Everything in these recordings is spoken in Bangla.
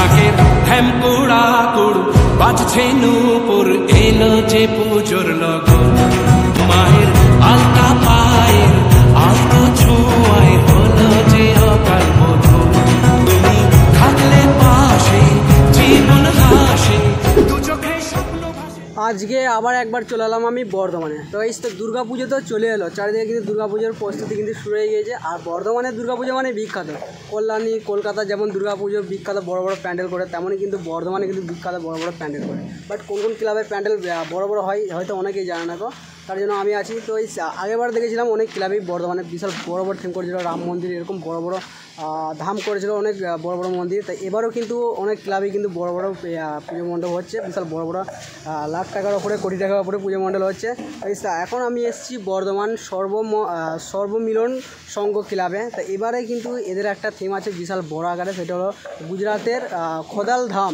ঢাকের ঢ্যামকুড়া কুড় বাজছে নূপুর এলো যে পুজোর লগন মায়ের আলতা পায়ের আলতো ছোঁয়ায় হলো যে অকাল মধু তুমি থাকলে পাশে জীবন হাসে দু চোখে স্বপ্ন ভাসে। আজকে আবার একবার চলে এলাম আমি বর্ধমানে। তো এই তো দুর্গা পুজো তো চলে এলো, চারিদিকে কিন্তু দুর্গা পুজোর প্রস্তুতি কিন্তু শুরু হয়ে গিয়েছে। আর বর্ধমানের দুর্গা পুজো মানে বিখ্যাত। কল্যাণী কলকাতা যেমন দুর্গা পুজো বিখ্যাত বড় বড় প্যান্ডেল করে, তেমনই কিন্তু বর্ধমানে কিন্তু বিখ্যাত বড় বড় প্যান্ডেল করে। বাট কোন কোন ক্লাবের প্যান্ডেল বড় বড় হয় হয়তো অনেকেই জানে না, তার জন্য আমি আছি। তো এই আগেবার দেখেছিলাম অনেক ক্লাবেই বর্ধমানে বিশাল বড় বড় থিম করেছিল, রাম মন্দির এরকম বড় বড় ধাম করেছিল, অনেক বড় বড় মন্দির। তাই এবারও কিন্তু অনেক ক্লাবেই কিন্তু বড় বড় পুজো মণ্ডপ হচ্ছে, বিশাল বড় বড় লাখ টাকার ওপরে কোটি টাকার ওপরে পুজো মণ্ডল হচ্ছে। এখন আমি এসেছি বর্ধমান সর্বমিলন সংঘ ক্লাবে। তো এবারে কিন্তু এদের একটা থিম আছে বিশাল বড় আকারে, সেটা হলো গুজরাটের খোদাল ধাম।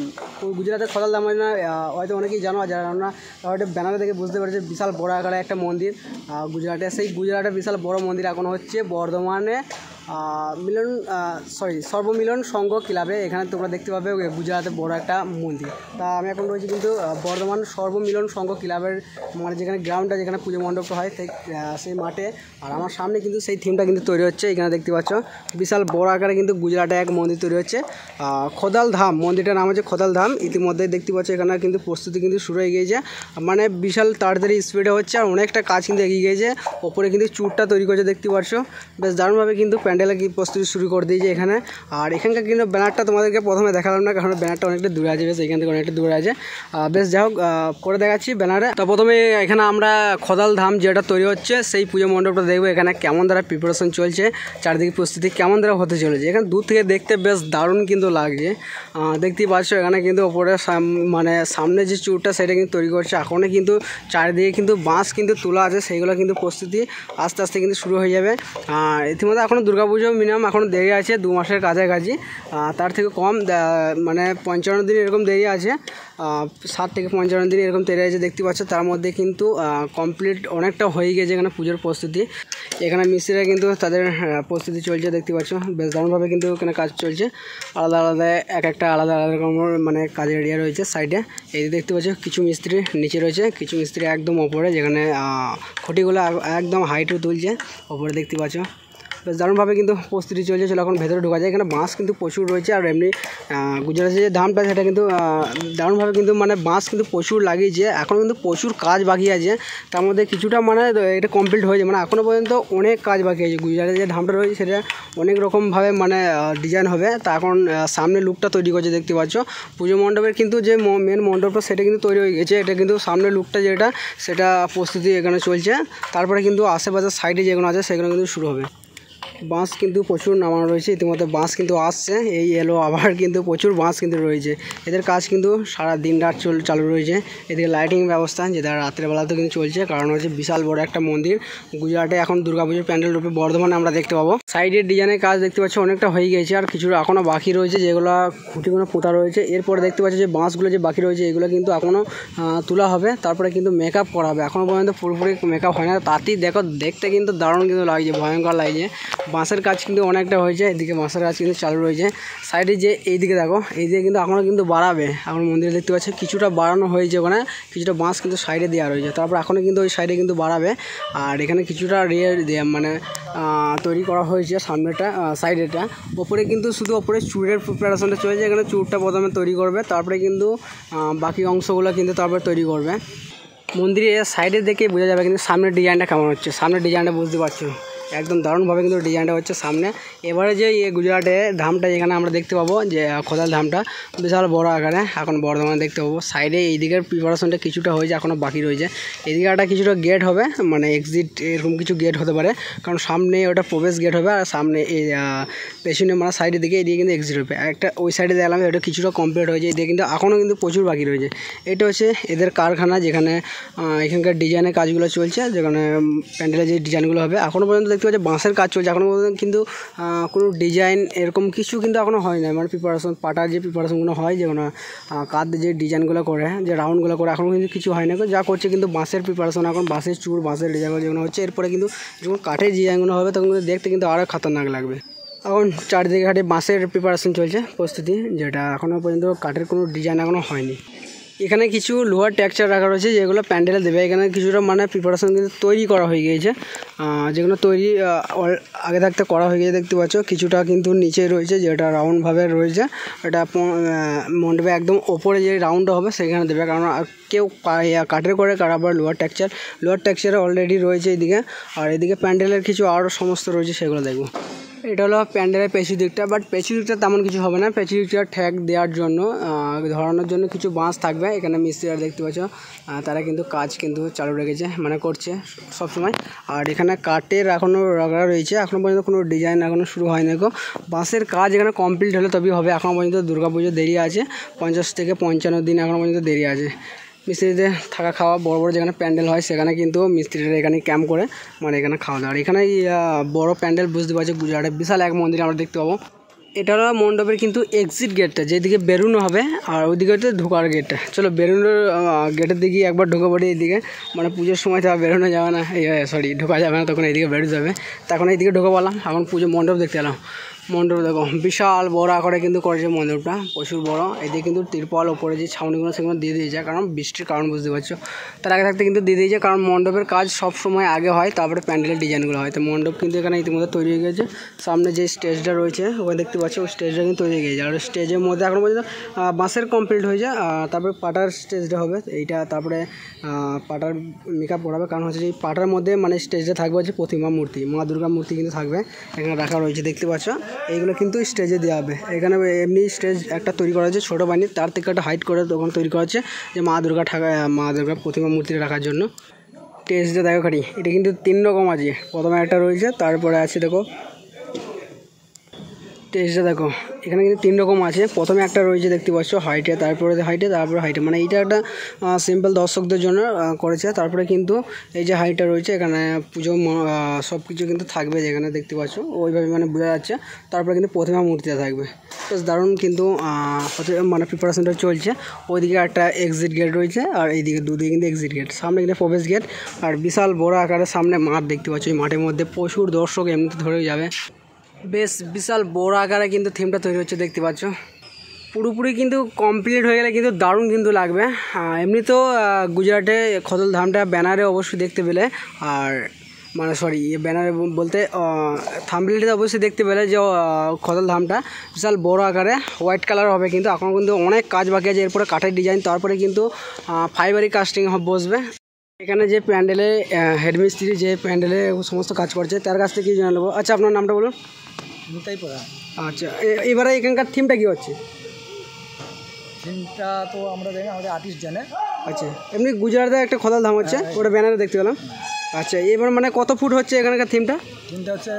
গুজরাটের খোদাল ধাম মানে হয়তো অনেকেই জানো, আর যারা না হয়তো ব্যানারে দেখে বুঝতে পেরেছে বিশাল বড় আকারে একটা মন্দির গুজরাটে। সেই গুজরাটের বিশাল বড় মন্দির এখন হচ্ছে বর্ধমানে সর্বমিলন সংঘ ক্লাবে। এখানে তোমরা দেখতে পাবে গুজরাটের বড় একটা মন্দির। তা আমি এখন রয়েছি কিন্তু বর্ধমান সর্বমিলন সংঘ ক্লাবের মানে যেখানে গ্রাউন্ডটা, যেখানে পুজো মণ্ডপটা হয় সেই মাঠে। আর আমার সামনে কিন্তু সেই থিমটা কিন্তু তৈরি হচ্ছে। এখানে দেখতে পাচ্ছ বিশাল বড় আকারে কিন্তু গুজরাটে এক মন্দির তৈরি হচ্ছে, খোদাল ধাম। মন্দিরটার নাম হচ্ছে খোদাল ধাম। ইতিমধ্যে দেখতে পাচ্ছ এখানে কিন্তু প্রস্তুতি কিন্তু শুরু হয়ে গিয়েছে, মানে বিশাল তাড়াতাড়ি স্পিডে হচ্ছে। আর অনেকটা কাজ কিন্তু এগিয়ে গিয়েছে, ওপরে কিন্তু চুরটা তৈরি করছে দেখতে পাচ্ছ। বেশ দারুণভাবে কিন্তু প্যান্ডেলে কি প্রস্তুতি শুরু করে দিয়েছে এখানে। আর এখানকার কিন্তু ব্যানারটা তোমাদেরকে প্রথমে দেখালাম না, কারণ ব্যানারটা অনেকটা দূরে আছে, বেশ এখান থেকে অনেকটা দূরে আছে। বেশ যাই হোক করে দেখাচ্ছি ব্যানারে। তো প্রথমে এখানে আমরা খোদাল ধাম যেটা তৈরি হচ্ছে সেই পুজো মণ্ডপটা দেখবো, এখানে কেমন দ্বারা প্রিপারেশন চলছে, চারদিকে প্রস্তুতি কেমন দ্বারা হতে চলেছে। এখানে দূর থেকে দেখতে বেশ দারুণ কিন্তু লাগছে, দেখতেই পাচ্ছ। এখানে কিন্তু ওপরে মানে সামনে যে চুরটা সেটা কিন্তু তৈরি করছে এখনও, কিন্তু চারিদিকে কিন্তু বাঁশ কিন্তু তোলা আছে, সেইগুলো কিন্তু প্রস্তুতি আস্তে আস্তে কিন্তু শুরু হয়ে যাবে। ইতিমধ্যে এখনও দুর্গাপুজো মিনিমাম এখনও দেরি আছে, 2 মাসের কাছাকাছি, তার থেকে কম মানে 55 দিন এরকম দেরি আছে, 7 থেকে 55 দিন এরকম দেরি আছে দেখতে পাচ্ছ। তার মধ্যে কিন্তু কমপ্লিট অনেকটা হয়ে গেছে এখানে পুজোর প্রস্তুতি। এখানে মিস্ত্রিরা কিন্তু তাদের প্রস্তুতি চলছে দেখতে পাচ্ছ, বেশ দারুণভাবে কিন্তু এখানে কাজ চলছে। আলাদা আলাদা একটা আলাদা আলাদা রকম মানে কাজের এরিয়া রয়েছে সাইডে। এই দেখতে পাচ্ছ কিছু মিস্ত্রি নিচে রয়েছে, কিছু মিস্ত্রি একদম ওপরে, যেখানে খুঁটিগুলো একদম হাইটে তুলছে ওপরে দেখতে পাচ্ছ। বেশ দারুণভাবে কিন্তু প্রস্তুতি চলছে। চলো এখন ভেতরে ঢোকা যায়। এখানে বাঁশ কিন্তু প্রচুর রয়েছে, আর এমনি গুজরাটের যে ধামটা সেটা কিন্তু দারুণভাবে কিন্তু মানে বাঁশ কিন্তু প্রচুর লাগিয়েছে। এখন কিন্তু প্রচুর কাজ বাকি আছে, তার মধ্যে কিছুটা মানে এটা কমপ্লিট হয়েছে, মানে এখনও পর্যন্ত অনেক কাজ বাকি আছে। গুজরাটের যে ধামটা রয়েছে সেটা অনেক রকমভাবে মানে ডিজাইন হবে। তা এখন সামনে লুকটা তৈরি করছে দেখতে পাচ্ছ। পুজো মণ্ডপের কিন্তু যে মেন মণ্ডপটা সেটা কিন্তু তৈরি হয়ে গেছে, এটা কিন্তু সামনে লুকটা যেটা সেটা প্রস্তুতি এখানে চলছে। তারপরে কিন্তু আশেপাশের সাইডে যেগুলো আছে সেগুলো কিন্তু শুরু হবে। বাঁশ কিন্তু প্রচুর নামানো রয়েছে, ইতিমধ্যে বাঁশ কিন্তু আসছে, এই এলো আবার কিন্তু প্রচুর বাঁশ কিন্তু রয়েছে। এদের কাজ কিন্তু সারা দিন রাত চালু রয়েছে। এদিকে লাইটিং ব্যবস্থা যেটা রাত্রেবেলাতেও কিন্তু চলছে, কারণ হচ্ছে বিশাল বড় একটা মন্দির গুজরাটে এখন দুর্গাপুজোর প্যান্ডেল রূপে বর্ধমানে আমরা দেখতে পাবো। সাইডের ডিজাইনের কাজ দেখতে পাচ্ছি অনেকটা হয়ে গেছে, আর কিছু এখনও বাকি রয়েছে, যেগুলো খুঁটিগুলো পোতা রয়েছে। এরপরে দেখতে পাচ্ছি যে বাঁশগুলো যে বাকি রয়েছে এগুলো কিন্তু এখনও তোলা হবে, তারপরে কিন্তু মেকআপ করা হবে। এখনও পর্যন্ত পুরোপুরি মেকআপ হয় না, তাতেই দেখো দেখতে কিন্তু দারুণ কিন্তু লাগছে, ভয়ঙ্কর লাগছে। বাঁশের কাজ কিন্তু অনেকটা হয়েছে, এদিকে বাঁশের কাজ কিন্তু চালু রয়েছে। সাইডে যে এইদিকে দেখো, এইদিকে কিন্তু এখনও কিন্তু বাড়াবে। এখন মন্দিরে দেখতে পাচ্ছি কিছুটা বাড়ানো হয়েছে, ওখানে কিছুটা বাঁশ কিন্তু সাইডে দেওয়া রয়েছে, তারপর এখনও কিন্তু ওই সাইডে কিন্তু বাড়াবে। আর এখানে কিছুটা মানে তৈরি করা হয়েছে সামনেটা, সাইডেটা। ওপরে কিন্তু শুধু ওপরে চুরের প্রিপারেশনটা চলেছে, এখানে চুরটা প্রথমে তৈরি করবে, তারপরে কিন্তু বাকি অংশগুলো কিন্তু তারপরে তৈরি করবে। মন্দিরের সাইডে দেখে বোঝা যাবে কিন্তু সামনের ডিজাইনটা কেমন হচ্ছে, সামনের ডিজাইনটা বুঝতে পারছো একদম দারুণভাবে কিন্তু ডিজাইনটা হচ্ছে সামনে। এবারে যে গুজরাটে ধামটা যেখানে আমরা দেখতে পাবো যে খোদাল ধামটা বিশাল বড় আকারে এখন বর্ধমানে দেখতে পাবো। সাইডে এই দিকের প্রিপারেশনটা কিছুটা হয়েছে, এখনও বাকি রয়েছে। এদিকে একটা কিছুটা গেট হবে, মানে এক্সিট এরকম কিছু গেট হতে পারে, কারণ সামনে ওটা প্রবেশ গেট হবে, আর সামনে এই পেছনে মানে সাইডের দিকে এদিকে কিন্তু এক্সিট হবে। একটা ওই সাইডে দেখলাম এটা কিছুটা কমপ্লিট হয়েছে, এদিকে কিন্তু এখনও কিন্তু প্রচুর বাকি রয়েছে। এটা হচ্ছে এদের কারখানা, যেখানে এখানকার ডিজাইনের কাজগুলো চলছে, যেখানে প্যান্ডেলের যে ডিজাইনগুলো হবে। এখনও পর্যন্ত দেখতে পাচ্ছি বাঁশের কাজ চলছে, এখনও পর্যন্ত কিন্তু কোনো ডিজাইন এরকম কিছু কিন্তু এখনও হয় না, মানে প্রিপারেশন পাটার যে প্রিপারেশনগুলো হয়, যেগুলো কাঠ যে ডিজাইনগুলো করে, যে রাউন্ডগুলো করে, এখনও কিন্তু কিছু হয় না। যা করছে কিন্তু বাঁশের প্রিপারেশন, এখন বাঁশের চুর, বাঁশের ডিজাইনগুলো যেগুলো হচ্ছে। এরপরে কিন্তু যখন কাঠের ডিজাইনগুলো হবে তখন কিন্তু দেখতে কিন্তু আরও খতরনাক লাগবে। এখন চারিদিকে খাটি বাঁশের প্রিপারেশন চলছে, প্রস্তুতি, যেটা এখনও পর্যন্ত কাঠের কোনো ডিজাইন এখনও হয়নি। এখানে কিছু লোহার টেক্সচার রাখা রয়েছে যেগুলো প্যান্ডেলে দেবে। এখানে কিছুটা মানে প্রিপারেশন কিন্তু তৈরি করা হয়ে গিয়েছে, যেগুলো তৈরি আগে থাকতে করা হয়ে গিয়েছে দেখতে পাচ্ছ। কিছুটা কিন্তু নিচে রয়েছে যেটা রাউন্ডভাবে রয়েছে, এটা মণ্ডপে একদম ওপরে যে রাউন্ডটা হবে সেখানে দেবে, কারণ কেউ কাঠের করে কার আবার লোহার টেক্সচারে অলরেডি রয়েছে এইদিকে। আর এদিকে প্যান্ডেলের কিছু আরও সমস্ত রয়েছে, সেগুলো দেখবো। এটা হলো প্যান্ডেলের পেছু দিকটা, বাট পেছু দিকটা তেমন কিছু হবে না। পেছু দিকটা ঠ্যাক দেওয়ার জন্য ধরানোর জন্য কিছু বাঁশ থাকবে। এখানে মিস্ত্রিরা দেখতে পাচ্ছ তারা কিন্তু কাজ কিন্তু চালু রেখেছে, মানে করছে সবসময়। আর এখানে কাঠের এখনও রাখা রয়েছে, এখনও পর্যন্ত কোনো ডিজাইন এখনও শুরু হয়নি। বাঁশের কাজ এখানে কমপ্লিট হলে তবেই হবে। এখনও পর্যন্ত দুর্গাপুজো দেরি আছে, 50 থেকে 55 দিন এখনও পর্যন্ত দেরি আছে। মিস্ত্রিদের থাকা খাওয়া বড় বড় যেখানে প্যান্ডেল হয় সেখানে কিন্তু মিস্ত্রিরা এখানে ক্যাম্প করে, মানে এখানে খাওয়া দাওয়া। এখানে বড় প্যান্ডেল বুঝতে পারছি, গুজরাটে বিশাল এক মন্দির আমরা দেখতে পাবো। এটা হলো মণ্ডপের কিন্তু এক্সিট গেটটা, যেদিকে বেরোনো হবে, আর ওইদিকে হচ্ছে ঢোকার গেটটা। চলো বেরোনোর গেটের দিকে একবার ঢুকে পড়ি। এইদিকে মানে পুজোর সময় তো বেরোনো যাবে না, ঢোকা যাবে না, তখন এইদিকে বেরোতে যাবে। তখন এইদিকে ঢুকে পড়লাম। এখন পুজো মণ্ডপ দেখতে এলাম। মণ্ডপ দেখো বিশাল বড় আকারে কিন্তু করেছে মণ্ডপটা, প্রচুর বড়। এদিকে কিন্তু তিরপল ওপরে যে ছাউনিগুলো সেগুলো দিয়ে দিয়েছে, কারণ বৃষ্টির কারণ বুঝতে পারছো। তার আগে থাকতে কিন্তু দিয়ে দিয়েছে, কারণ মণ্ডপের কাজ সব সময় আগে হয়, তারপরে প্যান্ডেলের ডিজাইনগুলো হয়। তো মণ্ডপ কিন্তু এখানে ইতিমধ্যে তৈরি হয়ে গেছে। সামনে যে স্টেজটা রয়েছে ওখানে দেখতে পাচ্ছ, ওই স্টেজটা কিন্তু তৈরি হয়ে গেছে। আর স্টেজের মধ্যে এখনও পর্যন্ত বাঁশের কমপ্লিট হয়েছে, তারপরে পাটার স্টেজটা হবে এইটা। তারপরে পাটার মেকআপ করাবে, কারণ হচ্ছে এই পাটার মধ্যে মানে স্টেজটা থাকবে হচ্ছে প্রতিমা মূর্তি, মা দুর্গা মূর্তি কিন্তু থাকবে এখানে রাখা রয়েছে দেখতে পাচ্ছ। এইগুলো কিন্তু স্টেজে দেওয়া হবে। এখানে এমনি স্টেজ একটা তৈরি করা হচ্ছে ছোটো বানিয়ে, তার থেকে একটা হাইট করে তখন তৈরি করা হচ্ছে যে মা দুর্গা প্রতিমা মূর্তি রাখার জন্য। স্টেজটা দেখো খাটি, এটা কিন্তু 3 রকম আছে। প্রথমে একটা রয়েছে, তারপরে আছে দেখো স্টেজটা দেখো, এখানে কিন্তু 3 রকম আছে। প্রথমে একটা রয়েছে দেখতে পাচ্ছ হাইটে, তারপরে হাইটে, মানে এইটা একটা সিম্পল দর্শকদের জন্য করেছে। তারপরে কিন্তু এই যে হাইটটা রয়েছে, এখানে পুজো সব কিছু কিন্তু থাকবে যেখানে দেখতে পাচ্ছ, ওইভাবে মানে বোঝা যাচ্ছে। তারপরে কিন্তু প্রতিমা মূর্তিটা থাকবে, বেশ দারুণ কিন্তু মানে প্রিপারেশনটা চলছে। ওইদিকে একটা এক্সিট গেট রয়েছে, আর এইদিকে দুদিকে কিন্তু এক্সিট গেট, সামনে কিন্তু প্রবেশ গেট। আর বিশাল বড় আকারের সামনে মাঠ দেখতে পাচ্ছ, এই মাঠের মধ্যে প্রচুর দর্শক এমনিতে ধরে যাবে। বেশ বিশাল বড় আকারে কিন্তু থিমটা তৈরি হচ্ছে দেখতে পাচ্ছ। পুরোপুরি কিন্তু কমপ্লিট হয়ে গেলে কিন্তু দারুণ কিন্তু লাগবে। এমনি তো গুজরাটে খদল ধামটা ব্যানারে অবশ্যই দেখতে পেলে, আর মানে ব্যানারে বলতে থাম্বনেইলটা অবশ্যই দেখতে পেলে যে খদল ধামটা বিশাল বড় আকারে হোয়াইট কালার হবে। কিন্তু এখন কিন্তু অনেক কাজ বাকি আছে, এরপরে কাঠের ডিজাইন, তারপরে কিন্তু ফাইবারি কাস্টিং বসবে। এখানে যে প্যান্ডেলে হেডমিস্ত্রি যে প্যান্ডেলে সমস্ত কাজ করছে তার কাছ থেকে কি জানা নেবো। আচ্ছা, আপনার নামটা বলুন। নিতাই পড়া। আচ্ছা, এবারে এখানকার থিমটা কী হচ্ছে? থিমটা তো আমরা জানি, আমাদের আর্টিস্ট জানে। আচ্ছা, এমনি গুজরাটে একটা খদল ধাম হচ্ছে, ওটা ব্যানারে দেখতে পেলাম। আচ্ছা, এবার মানে কত ফুট হচ্ছে এখানকার থিমটা? থিমটা হচ্ছে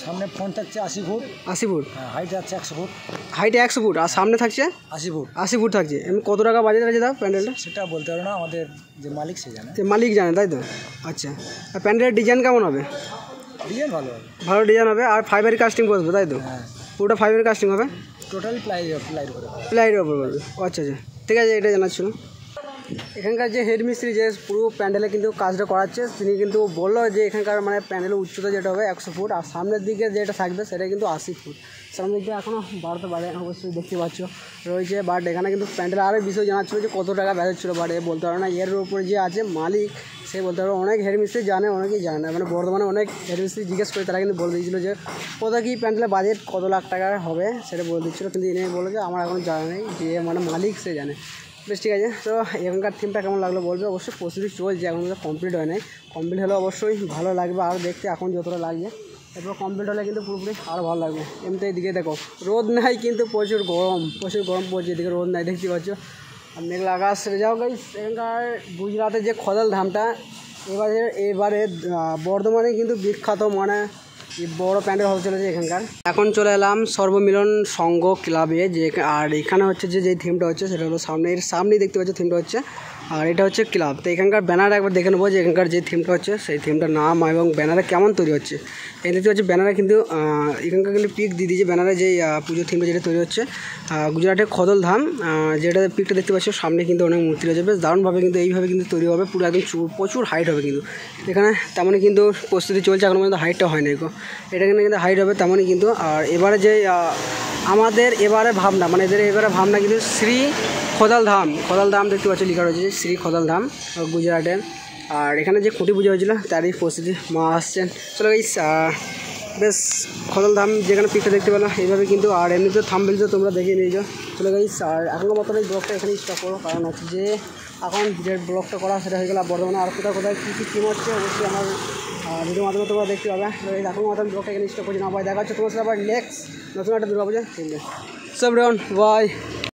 সামনে ফ্রন্ট থাকছে 80 ফুট। 80 ফুট হাইটে আছে 100 ফুট। হাইটে 100 ফুট, আর সামনে থাকছে 80 ফুট। 80 ফুট থাকছে। এমনি কত টাকা বাজেট আছে দাও প্যান্ডেলটা? সেটা বলতে পারো না, আমাদের যে মালিক সে জানে। মালিক জানে, তাই তো? আচ্ছা, আর প্যান্ডেলের ডিজাইন কেমন হবে? ডিজাইন ভালো হবে। ভালো ডিজাইন হবে, আর ফাইবারি কাস্টিং বসবে, তাই তো? হ্যাঁ, পুরোটা ফাইবারি কাস্টিং হবে, টোটাল প্লাইয়ের উপরে। প্লাইয়ের ওপর বলবে। আচ্ছা আচ্ছা, ঠিক আছে, এটা জানার ছিল। এখানকার যে হেড মিস্ত্রি যে পুরো প্যান্ডেলে কিন্তু কাজটা করাচ্ছে, তিনি কিন্তু বললো যে এখানকার মানে প্যান্ডেলের উচ্চতা যেটা হবে 100 ফুট, আর সামনের দিকে যেটা থাকবে সেটা কিন্তু 80 ফুট। সামনের দিকে এখনও বাড়তে পারে, অবশ্যই দেখতে পাচ্ছ রয়েছে। বাট এখানে কিন্তু প্যান্ডেল আরও বিষয় জানাচ্ছিলো যে কত টাকা বেড়ে ছিল, বাট বলতে পারো না। এর উপরে যে আছে মালিক, সে বলতে পারো। অনেক হেড মিস্ত্রি জানে, অনেকেই জানে না। মানে বর্ধমানে অনেক হেড মিস্ত্রি জিজ্ঞেস করে, তারা কিন্তু বলে দিয়েছিলো যে কত কী প্যান্ডেলের বাজেট কত লাখ টাকা হবে সেটা বলে দিচ্ছিলো। কিন্তু এনে বলে যে আমার এখন জানা নেই, যে মানে মালিক সে জানে। বেশ, ঠিক আছে। তো এখানকার থিমটা কেমন লাগলো বলবে, অবশ্যই প্রস্তুতি চলছে, এখন কমপ্লিট হয় নাই। কমপ্লিট হলে অবশ্যই ভালো লাগবে আরও দেখতে, এখন যতটা লাগছে। এরপর কমপ্লিট হলে কিন্তু পুরোপুরি আরও ভালো লাগবে। এমনিতে এদিকে দেখো রোদ নাই, কিন্তু প্রচুর গরম পড়ছে। এদিকে রোদ নাই, দেখতে পাচ্ছ। আর মেঘলা আকাশ সেরে যাও গাইস। এখানকার গুজরাটের যে খদল ধামটা এবারে বর্ধমানে কিন্তু বিখ্যাত, মানে বড় প্যান্ডেল হতে চলেছে এখানকার। এখন চলে এলাম সর্বমিলন সংঘ ক্লাবে, যে আর এখানে হচ্ছে যে থিমটা হচ্ছে সেটা হলো সামনেই দেখতে পাচ্ছ। থিমটা হচ্ছে আর এটা হচ্ছে ক্লাব। তো এখানকার ব্যানার একবার দেখে নেবো যে এখানকার যে থিমটা হচ্ছে সেই থিমটার নাম এবং ব্যানারে কেমন তৈরি হচ্ছে। এই দেখতে হচ্ছে ব্যানারে কিন্তু এখানকার কিন্তু পিক দিয়ে দিয়েছে ব্যানারে যে পুজোর থিমটা যেটা তৈরি হচ্ছে গুজরাটের খদল ধাম, যেটা পিকটা দেখতে পাচ্ছ সামনে কিন্তু অনেক মূর্তি রয়েছে, বেশ দারুণভাবে কিন্তু এইভাবে কিন্তু তৈরি হবে, পুরো একদম প্রচুর হাইট হবে কিন্তু এখানে। তেমনই কিন্তু প্রস্তুতি চলছে, এখনো পর্যন্ত হাইটটা হয় না গো, এটা কিন্তু হাইট হবে তেমনই কিন্তু। আর এবারে যে আমাদের এবারে ভাবনা মানে এদের এবারে ভাবনা কিন্তু শ্রী খদল ধাম দেখতে পাচ্ছ লেখা রয়েছে শ্রী খদল ধাম গুজরাটের। আর এখানে যে খুঁটি পুজো হয়েছিল তারই প্রস্তুতি মা আসছেন। চলো গাইস, বেশ খদল ধাম যেখানে পিকটা দেখতে পেলাম এইভাবে কিন্তু। আর এমনিতে থাম্বনেল তো তোমরা দেখে নিয়েছো। চলো গাইস, আর এখনকার মতন এই ব্লগটা এখানেই স্টপ করো, কারণ হচ্ছে যে এখন যে ব্লগটা করা সেটা হয়ে গেল বর্ধমানে আর কোথায় কী কী থিম হচ্ছে অবশ্যই আমার ভিডিওর মাধ্যমে তোমরা দেখতে পাবে। এখন মতন ব্লগটা এখানে স্টপ করছি না, ভাই দেখা হচ্ছে তোমার সাথে আবার নেক্সট নতুন একটা দুর্গাপূজা। ঠিক আছে, সব রাউন্ড বাই।